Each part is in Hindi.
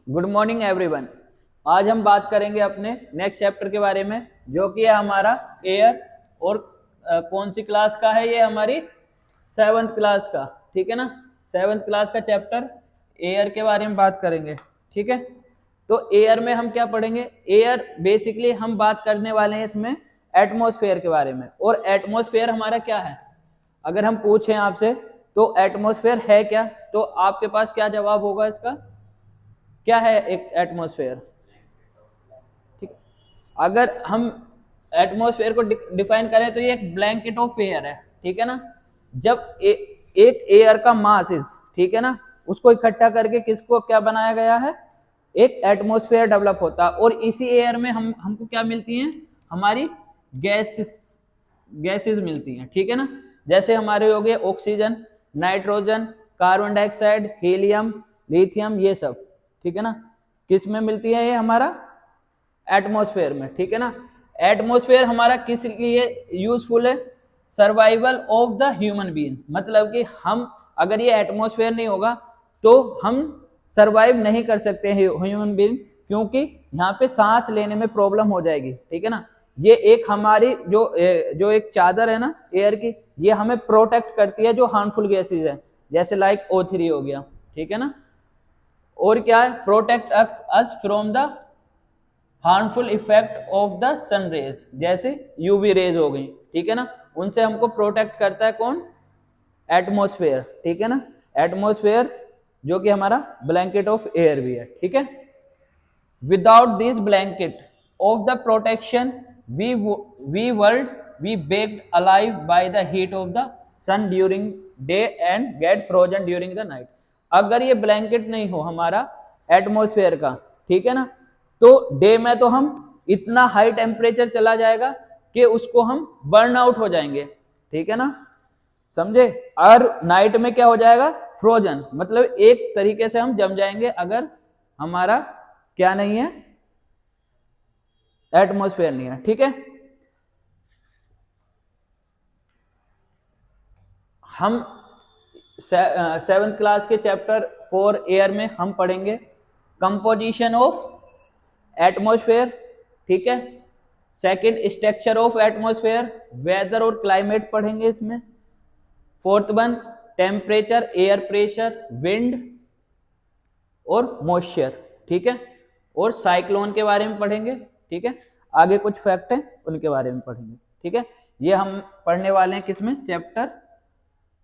Good morning everyone. आज हम बात करेंगे अपने नेक्स्ट चैप्टर के बारे में, जो कि है हमारा एयर। और कौन सी क्लास का है ये? हमारी 7th क्लास का। ठीक है ना, 7th क्लास का चैप्टर एयर के बारे में बात करेंगे। ठीक है, तो एयर में हम क्या पढ़ेंगे? एयर बेसिकली हम बात करने वाले हैं इसमें एटमॉस्फेयर के बारे में। और एटमॉस्फेयर हमारा क्या है? अगर हम पूछें आपसे तो एटमॉस्फेयर है क्या, तो आपके पास क्या जवाब होगा इसका? क्या है एक एटमॉस्फेयर? ठीक है, अगर हम एटमॉस्फेयर को डिफाइन करें तो ये एक ब्लैंकेट ऑफ एयर है। ठीक है ना, जब एक एयर का मास इज, ठीक है ना, उसको इकट्ठा करके किसको क्या बनाया गया है? एक एटमॉस्फेयर डेवलप होता है। और इसी एयर में हमको क्या मिलती हैं? हमारी गैसेस गैसेस मिलती हैं। ठीक है ना, जैसे हमारे हो गए oxygen, nitrogen, carbon dioxide, helium, lithium, ये सब। ठीक है ना, किस में मिलती है ये? हमारा एटमॉस्फेयर में। ठीक है ना, एटमॉस्फेयर हमारा किस लिए यूजफुल है? Survival of the human being. मतलब कि हम, अगर ये एटमॉस्फेयर नहीं होगा तो हम सर्वाइव नहीं कर सकते हैं ह्यूमन बीइंग, क्योंकि यहाँ पे सांस लेने में प्रॉब्लम हो जाएगी। ठीक है ना, ये एक हमारी जो एक चादर है ना एयर की, ये हमें प्रोटेक्ट करती है जो हार्मफुल गैसेज है, जैसे लाइक O3 हो गया। ठीक है ना, और क्या है? Protect us from the harmful effect of the sun rays, जैसे यूवी रेज हो गई। ठीक है ना, उनसे हमको प्रोटेक्ट करता है कौन? एटमॉस्फेयर। ठीक है ना, एटमॉस्फेयर जो कि हमारा ब्लैंकेट ऑफ एयर भी है। ठीक है, without this blanket of the protection we world we baked alive by the heat of the sun during day and get frozen during the night. अगर ये ब्लैंकेट नहीं हो हमारा एटमॉस्फेयर का, ठीक है ना, तो डे में तो हम इतना हाई टेम्परेचर चला जाएगा कि उसको हम बर्न आउट हो जाएंगे। ठीक है ना, समझे? और नाइट में क्या हो जाएगा? फ्रोजन, मतलब एक तरीके से हम जम जाएंगे अगर हमारा क्या नहीं है? एटमॉस्फेयर नहीं है। ठीक है, हम 7th क्लास के चैप्टर 4 एयर में हम पढ़ेंगे कंपोजिशन ऑफ एटमॉस्फेयर। ठीक है, second structure of atmosphere, weather और क्लाइमेट पढ़ेंगे इसमें। Fourth one temperature, air pressure, wind और मॉइस्चर। ठीक है, और साइक्लोन के बारे में पढ़ेंगे। ठीक है, आगे कुछ फैक्ट हैं उनके बारे में पढ़ेंगे। ठीक है, ये हम पढ़ने वाले हैं किसमें? चैप्टर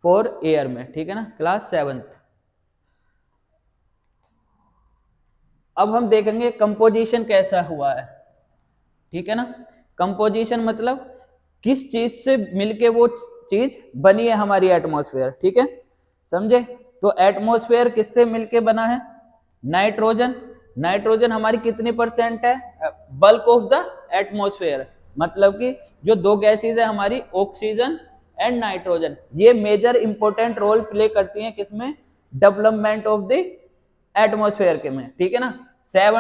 4 एयर में। ठीक है ना, क्लास 7th। अब हम देखेंगे कंपोजिशन कैसा हुआ है। ठीक है ना, कंपोजिशन मतलब किस चीज से मिलके वो चीज बनी है हमारी एटमॉस्फेयर। ठीक है, समझे? तो एटमॉस्फेयर किससे मिलके बना है? नाइट्रोजन। नाइट्रोजन हमारी कितनी परसेंट है? Bulk of the atmosphere. मतलब कि जो दो गैसेज है हमारी, ऑक्सीजन एंड नाइट्रोजन, ये मेजर इंपॉर्टेंट रोल प्ले करती हैं किसमें? डेवलपमेंट ऑफ द एटमॉस्फेयर के में। ठीक है ना,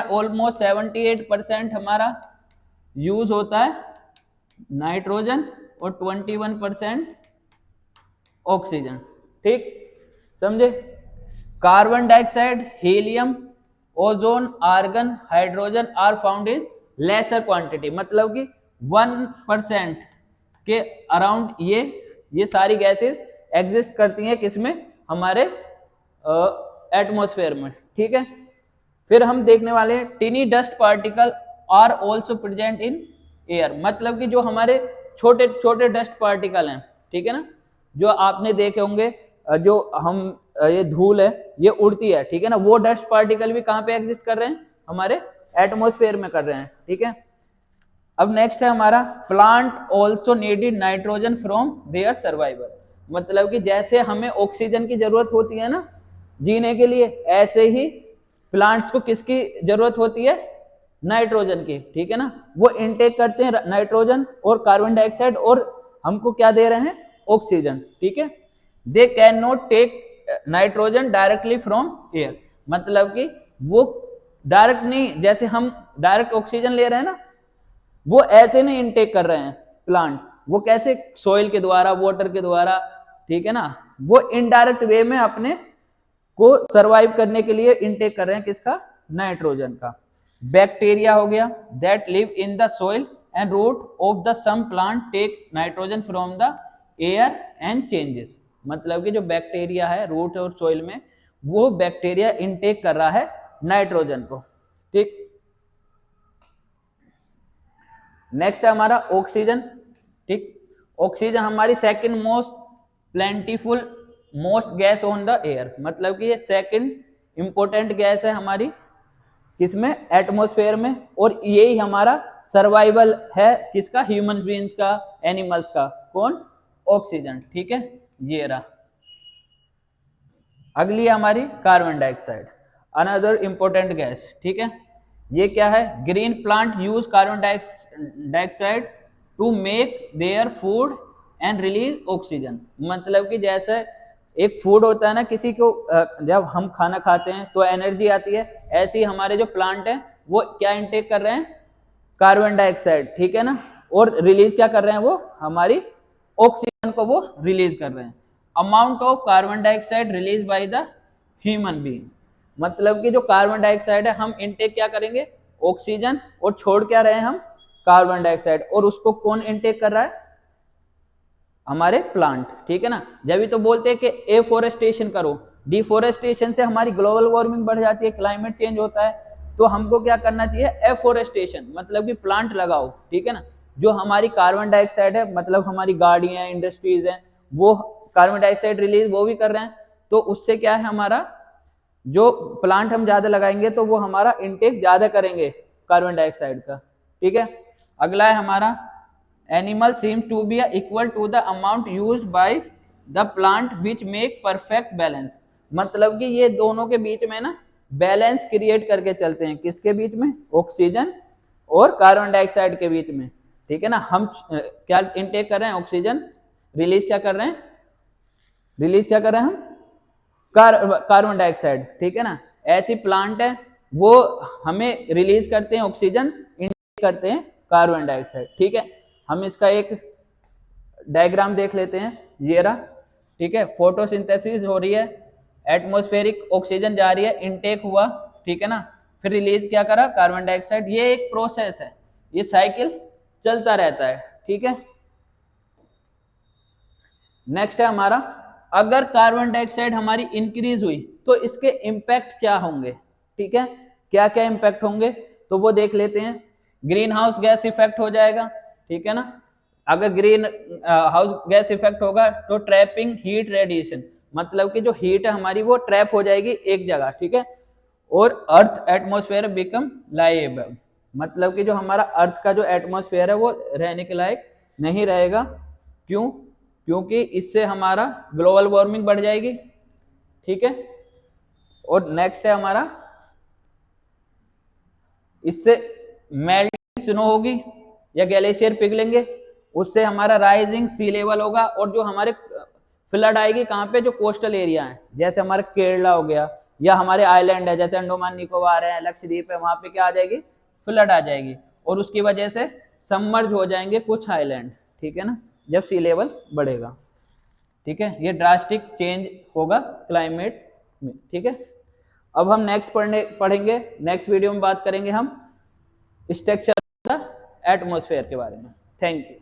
ऑलमोस्ट 78% हमारा यूज होता है नाइट्रोजन और 21% ऑक्सीजन। ठीक, समझे? Carbon dioxide, helium, ozone, argon, hydrogen are found in lesser quantity. मतलब कि 1% के अराउंड ये सारी गैसेस एग्जिस्ट करती हैं किसमें? हमारे एटमॉस्फेयर में। ठीक है, फिर हम देखने वाले हैं tiny dust particle are also present in air. मतलब कि जो हमारे छोटे छोटे डस्ट पार्टिकल हैं, ठीक है ना, जो आपने देखे होंगे, जो हम ये धूल है ये उड़ती है, ठीक है ना, वो डस्ट पार्टिकल भी कहाँ पे एग्जिस्ट कर रहे हैं? हमारे एटमॉस्फेयर में कर रहे हैं। ठीक है, अब नेक्स्ट है हमारा plant also needed nitrogen from their survival. मतलब कि जैसे हमें ऑक्सीजन की जरूरत होती है ना जीने के लिए, ऐसे ही प्लांट्स को किसकी जरूरत होती है? नाइट्रोजन की। ठीक है ना, वो इनटेक करते हैं नाइट्रोजन और कार्बन डाइऑक्साइड, और हमको क्या दे रहे हैं? ऑक्सीजन। ठीक है, they can not take nitrogen directly from air. मतलब कि वो डायरेक्ट नहीं, जैसे हम डायरेक्ट ऑक्सीजन ले रहे हैं ना, वो ऐसे नहीं इनटेक कर रहे हैं प्लांट। वो कैसे? सॉइल के द्वारा, वाटर के द्वारा। ठीक है ना, वो इनडायरेक्ट वे में अपने को सरवाइव करने के लिए इनटेक कर रहे हैं किसका? नाइट्रोजन का। बैक्टीरिया हो गया that live in the soil and root of the some plant take nitrogen from the air and changes. मतलब कि जो बैक्टीरिया है रूट और सोइल में, वो बैक्टीरिया इनटेक कर रहा है नाइट्रोजन को। ठीक, नेक्स्ट है हमारा ऑक्सीजन। ठीक, ऑक्सीजन हमारी second most plentiful most gas on the air. मतलब कि ये सेकंड इंपॉर्टेंट गैस है हमारी किसमें, एटमॉस्फेयर में। और यही हमारा सर्वाइवल है किसका, ह्यूमन बीइंग्स का, एनिमल्स का। कौन, ऑक्सीजन। ठीक है, ये रहा। अगली है हमारी carbon dioxide, another important gas. ठीक है, ये क्या है, green plant use carbon dioxide to make their food and release oxygen. मतलब कि जैसे एक फूड होता है ना, किसी को जब हम खाना खाते हैं तो एनर्जी आती है, ऐसे ही हमारे जो प्लांट है वो क्या इनटेक कर रहे हैं, कार्बन डाइऑक्साइड। ठीक है ना, और रिलीज क्या कर रहे हैं, वो हमारी ऑक्सीजन को वो रिलीज कर रहे हैं। Amount of carbon dioxide release by the human being. मतलब कि जो कार्बन डाइऑक्साइड है हम इनटेक क्या करेंगे, ऑक्सीजन, और छोड़ क्या रहे हैं हम, कार्बन डाइऑक्साइड। और उसको कौन इनटेक कर रहा है, हमारे प्लांट। ठीक है ना, जब भी तो बोलते हैं कि एफोरेस्टेशन करो, डिफोरेस्टेशन से हमारी ग्लोबल वार्मिंग बढ़ जाती है, क्लाइमेट चेंज होता है। तो हमको क्या करना चाहिए, एफोरेस्टेशन, मतलब कि प्लांट लगाओ। ठीक है ना, जो हमारी कार्बन डाइऑक्साइड है, मतलब हमारी गाड़ियां, इंडस्ट्रीज हैं, वो कार्बन डाइऑक्साइड रिलीज वो भी कर रहे हैं। तो उससे क्या है, हमारा जो प्लांट हम ज्यादा लगाएंगे तो वो हमारा इनटेक ज्यादा करेंगे कार्बन डाइऑक्साइड का। ठीक है, अगला है हमारा animal seem to be equal to the amount used by the plant which make perfect balance. मतलब कि ये दोनों के बीच में ना बैलेंस क्रिएट करके चलते हैं, किसके बीच में, ऑक्सीजन और कार्बन डाइऑक्साइड के बीच में। ठीक है ना, हम क्या इनटेक कर रहे हैं, ऑक्सीजन, रिलीज क्या कर रहे हैं, रिलीज क्या कर रहे हैं हम, कार्बन डाइऑक्साइड। ठीक है ना, ऐसी प्लांट है वो हमें रिलीज करते हैं ऑक्सीजन, इनटेक करते हैं कार्बन डाइऑक्साइड। ठीक है, हम इसका एक डायग्राम देख लेते हैं, ये रहा। ठीक है, फोटोसिंथेसिस हो रही है, एटमॉस्फेरिक ऑक्सीजन जा रही है, इनटेक हुआ। ठीक है ना, फिर रिलीज क्या करा, कार्बन डाइऑक्साइड। ये एक प्रोसेस है, ये साइकिल चलता रहता है। ठीक है, नेक्स्ट है हमारा, अगर कार्बन डाइऑक्साइड हमारी इंक्रीज हुई तो इसके इम्पैक्ट क्या होंगे। ठीक है, क्या क्या इम्पैक्ट होंगे तो वो देख लेते हैं। ग्रीन हाउस गैस इफेक्ट हो जाएगा। ठीक है ना, अगर ग्रीन हाउस गैस इफेक्ट होगा तो ट्रैपिंग हीट रेडिएशन, मतलब कि जो हीट है हमारी वो ट्रैप हो जाएगी एक जगह। ठीक है, और अर्थ एटमॉस्फेयर बिकम लाइएबल, मतलब कि जो हमारा अर्थ का जो एटमॉस्फेयर है वो रहने के लायक नहीं रहेगा। क्यों, क्योंकि इससे हमारा ग्लोबल वार्मिंग बढ़ जाएगी। ठीक है, और नेक्स्ट है हमारा, इससे मेल्टिंग स्नो होगी या ग्लेशियर पिघलेंगे, उससे हमारा राइजिंग सी लेवल होगा। और जो हमारे फ्लड आएगी कहाँ पे, जो कोस्टल एरिया है, जैसे हमारे केरला हो गया या हमारे आइलैंड है जैसे अंडमान निकोबार है, लक्षद्वीप है, वहां पे क्या आ जाएगी, फ्लड आ जाएगी। और उसकी वजह से सबमर्ज हो जाएंगे कुछ आइलैंड। ठीक है ना, जब सी लेवल बढ़ेगा। ठीक है, ये ड्रास्टिक चेंज होगा क्लाइमेट में। ठीक है, अब हम नेक्स्ट पढ़ेंगे, नेक्स्ट वीडियो में बात करेंगे हम स्ट्रक्चर ऑफ द एटमॉस्फेयर के बारे में। Thank you.